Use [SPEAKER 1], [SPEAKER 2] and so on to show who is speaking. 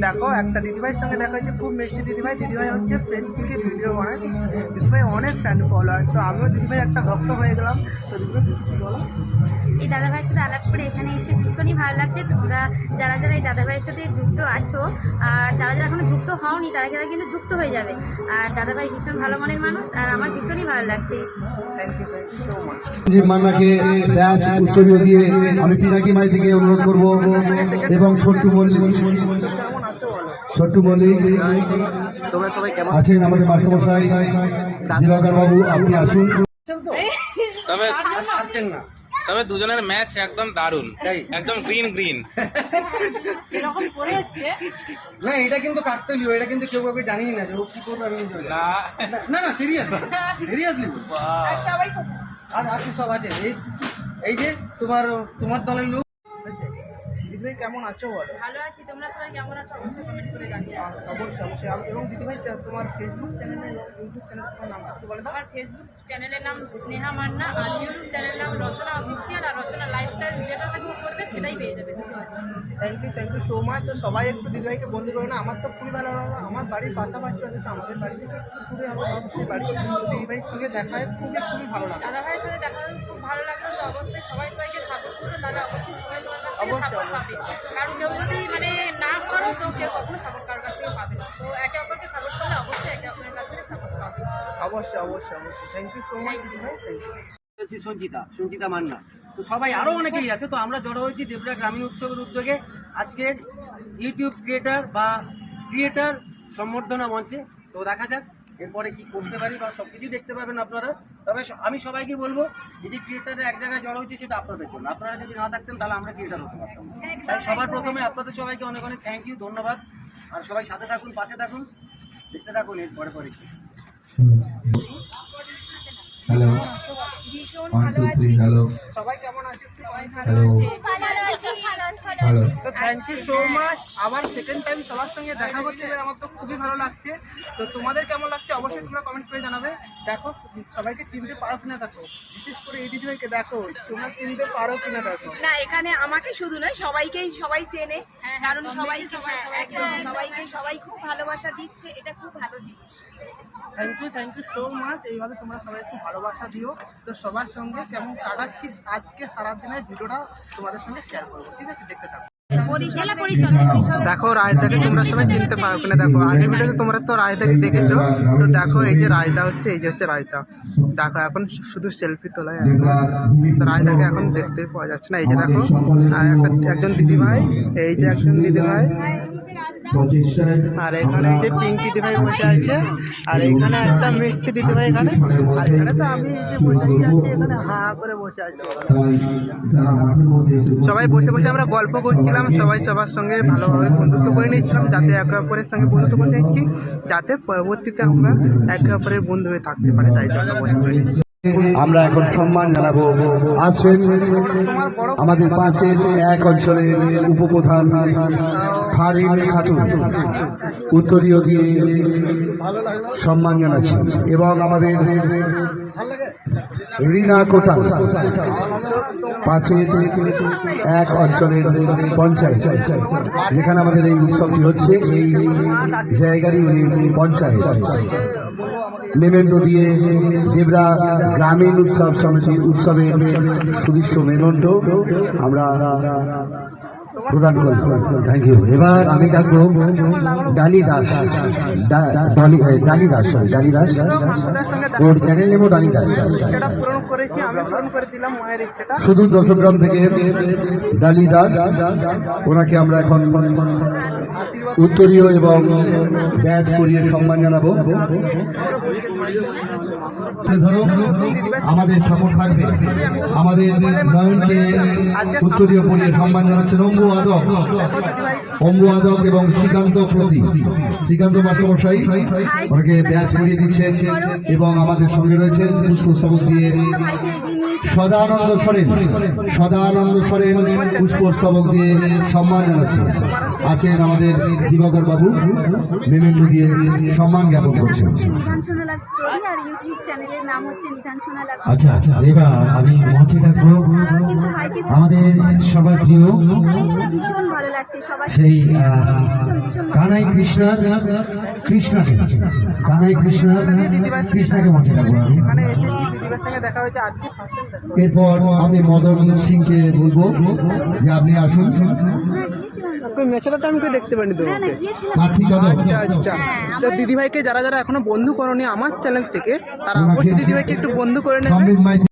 [SPEAKER 1] দেখো একটা দিদিভাইয়ের সঙ্গে দেখা হয়েছে, খুব মিষ্টি দিদিভাই। দিদিভাই হচ্ছে ফেসবুকে ভিডিও বানায়, দিদিভাই অনেক ফ্যান ফলোয়ার। তো আমিও দিদিভাই একটা ভক্ত হয়ে গেলাম। তো দিদিভাই বলো।
[SPEAKER 2] এই দাদাভাইয়ের সাথে আলাপ করে এখানে এসে ভীষণই ভালো লাগছে। তোমরা যারা যারা এই দাদাভাইয়ের সাথে যুক্ত আছো আর যারা যারা এখনো যুক্ত হওনি তারা যারা কিন্তু যুক্ত হয়ে যাবে। আর দাদাভাই ভীষণ ভালো মনের মানুষ আর আমার ভীষণই ভালো লাগছে।
[SPEAKER 3] মান্নাকে ব্যাচ উত্তরীয় দিয়ে আমি পিনাকি মাই থেকে অনুরোধ করব এবং ছোট্টু মল্লিক আছেন আমাদের মাস্টারমশাই দিবাকর বাবু, আপনি আসুন।
[SPEAKER 4] তবে দুজনের ম্যাচ একদম দারুণ, একদম গ্রিন গ্রিন।
[SPEAKER 1] না এটা কিন্তু কাকতালীয়, এটা কিন্তু কেউ কাউকে জানি না যে ও কি করবে। আমি না না সিরিয়াসলি সব আছে। এই যে তোমার দলের লোক। দিদিভাই কেমন আছো বলো?
[SPEAKER 2] ভালো আছি, তোমরা সবাই কেমন আছো অবশ্যই কমেন্ট করে জানিও।
[SPEAKER 1] অবশ্যই। এবং দিদিভাই তোমার ফেসবুক চ্যানেলে ইউটিউব চ্যানেল তোমার নামটা একটু বলে দাও।
[SPEAKER 2] আমার ফেসবুক চ্যানেলের নাম স্নেহা মান্না আর ইউটিউব চ্যানেলের নাম রচনা অফিসিয়াল আর রচনা লাইফস্টাইল। যেটা তুমি করবে সেটাই পেয়ে যাবে।
[SPEAKER 1] Thank you so much. তো সবাই একটু দিদিভাইকে বন্ধু করে না, আমার তো খুবই ভালো লাগলো। আমার বাড়ির পাশাপাশি আছে, আমাদের বাড়ি থেকে একটু দূরে হবে অবশ্যই বাড়ি। দিদিভাইয়ের সঙ্গে দেখা হয় খুবই ভালো লাগে।
[SPEAKER 2] দাদাভাইয়ের সাথে দেখা হয়ে খুব ভালো লাগলো। তো অবশ্যই সবাইকে সাপোর্ট করো। তাহলে অবশ্যই সবাই সবার কাছ থেকে সাপোর্ট পাবে। কারণ কেউ যদি না করো তো কেউ কখনো সাপোর্ট কারোর কাছ থেকে পাবে না। তো একে অপরকে সাপোর্ট করলে অবশ্যই একে অপরের কাছ থেকে সাপোর্ট পাবে।
[SPEAKER 1] অবশ্যই। থ্যাংক ইউ সো মাচ দিদিভাই। Thank you.
[SPEAKER 5] সঞ্চিতা মান্না। তো সবাই আরো অনেকেই আছে। তো আমরা জড়ো হয়েছি দেবরা গ্রামীণ উৎসবের উদ্যোগে আজকের ইউটিউব ক্রিয়েটার সম্বর্ধনা মঞ্চে। তো দেখা যাক এরপরে কি করতে পারি বা সবকিছু দেখতে পাবেন আপনারা। তবে আমি সবাইকে বলবো এই যে ক্রিয়েটারে এক জায়গায় জড়ো হয়েছে সেটা আপনাদের জন্য। আপনারা যদি না থাকতেন তাহলে আমরা ক্রিয়েটার হতে পারতাম। তাই সবার প্রথমে আপনাদের সবাইকে অনেক থ্যাংক ইউ, ধন্যবাদ। আর সবাই সাথে থাকুন, পাশে থাকুন, দেখতে থাকুন এর পরে কি।
[SPEAKER 3] হ্যালো,
[SPEAKER 2] ভীষণ
[SPEAKER 3] 1 2
[SPEAKER 2] ভালো আছি।
[SPEAKER 3] 3 হ্যালো,
[SPEAKER 1] সবাই কেমন আছে?
[SPEAKER 2] সবাই ভালো আছে।
[SPEAKER 3] হ্যালো।
[SPEAKER 1] তো থ্যাংক ইউ সো মাচ। আবার সেকেন্ড টাইম সবার সঙ্গে দেখা করতে পেরে আমার তো খুবই ভালো লাগছে। তো তোমাদের কেমন লাগছে অবশ্যই তোমরা কমেন্ট করে জানাবে। দেখো সবাইকে চিনতে পারো কিনা, দেখো বিশেষ করে এই দিদিভাইকে দেখো তোমরা চিনতে পারো কিনা দেখো।
[SPEAKER 2] না এখানে আমাকে শুধু নয় সবাই চেনে। কারণ সবাই খুব ভালোবাসা দিচ্ছে, এটা খুব ভালো জিনিস।
[SPEAKER 1] Thank you so much. এইভাবে তোমরা সবাই একটু ভালোবাসা দিও। তো সবার সঙ্গে কেমন কাটাচ্ছি আজকে সারাদিনের ভিডিওটা তোমাদের সঙ্গে শেয়ার করবো, ঠিক আছে? দেখতে থাকো। দেখো রায়দাকে তোমরা সবাই চিনতে পারো কিনা দেখো। আগের ভিডিওতে তোমরা তো রায়দাকে দেখেছো। তো দেখো এই যে রায়দা হচ্ছে, এই যে হচ্ছে রায়দা। দেখো এখন শুধু সেলফি তোলায়। তো রায়দাকে এখন দেখতে পাওয়া যাচ্ছে না। এই যে দেখো একজন দিদিভাই, এই যে একজন দিদিভাই, আর এখানে এই যে পিঙ্কি দিদিভাই বসে আছে, আর এইখানে একটা মিষ্টি দিদিভাই এখানে। আর এখানে তো আমি এই যে বসে আছি, এখানে হা করে বসে আছি। সবাই বসে আমরা গল্প করছিলাম, সবার সঙ্গে ভালোভাবে বন্ধুত্ব করে নিচ্ছিলাম, যাতে একে অপরের সঙ্গে বন্ধুত্ব করে নিচ্ছি, যাতে পরবর্তীতে আমরা একে অপরের বন্ধু হয়ে থাকতে পারি। তাই জন্য বন্ধু করে নিচ্ছি।
[SPEAKER 3] আমরা এখন সম্মান জানাবো আছেন আমাদের পাশের এক অঞ্চলের উপপ্রধান ফারিন খাতুন, উত্তরীয় দিয়ে সম্মান জানাচ্ছি। এবং আমাদের রিনা কোটা পাশের এক অঞ্চলের পঞ্চায়েত, যেখানে আমাদের এই উৎসবটি হচ্ছে, এই জায়গারই পঞ্চায়েত মেমেন্টো দিয়ে দেবরা গ্রামীণ উৎসব সমিতি উৎসবের সুদৃশ্য মেমেন্টো আমরা প্রদান করব। Thank you. এবার আমি ডাকবো ডালি দাস, ওর চ্যানেল নেব ডালি দাস। শুধু দশগ্রাম থেকে ডালি দাস, ওনাকে আমরা এখন উত্তরীয় এবং ব্যাচ করিয়ে সম্মান জানাবো। ধরো আমাদের সাপোর্ট থাকবে। আমাদের নয়নকে উত্তরীয় পরিয়ে সম্মান জানাচ্ছেন অম্বু আদক এবং শ্রীকান্ত মাস্টারমশাই, ওনাকে ব্যাচ করিয়ে দিচ্ছেন। এবং আমাদের সঙ্গে রয়েছেন পুষ্পস্তবক দিয়ে সদানন্দ সরেন পুষ্পস্তবক দিয়ে সম্মান জানাচ্ছেন। আছেন আমাদের দিবাকর বাবু, মেমেন্টো দিয়ে সম্মান জ্ঞাপন করছেন। আচ্ছা, এবার আমি মঞ্চে ডাকবো আমাদের সবার প্রিয়
[SPEAKER 2] ভীষণ ভালো লাগছে সবাই
[SPEAKER 3] সেই কানাই কৃষ্ণাকে মঞ্চে ডাকবো আমি।
[SPEAKER 1] এখানে এসেছি দিদিভাইয়ের সঙ্গে দেখা হয়েছে আজকে ফার্স্ট টাইম।
[SPEAKER 3] এরপর আমি মদন সিংকে বলবো যে আপনি আসুন।
[SPEAKER 1] মেছেদাতে আমি কেউ দেখতে পাইনি
[SPEAKER 2] না
[SPEAKER 1] তোমাকে।
[SPEAKER 2] গিয়েছিলাম
[SPEAKER 3] পার্থিব যাদব।
[SPEAKER 1] আচ্ছা
[SPEAKER 2] হ্যাঁ,
[SPEAKER 1] তো দিদিভাইকে যারা যারা এখনো বন্ধু করনি আমার চ্যানেল থেকে, তারা অবশ্যই দিদিভাইকে একটু বন্ধু করে নেবে।
[SPEAKER 3] সম্বিত মাইতি।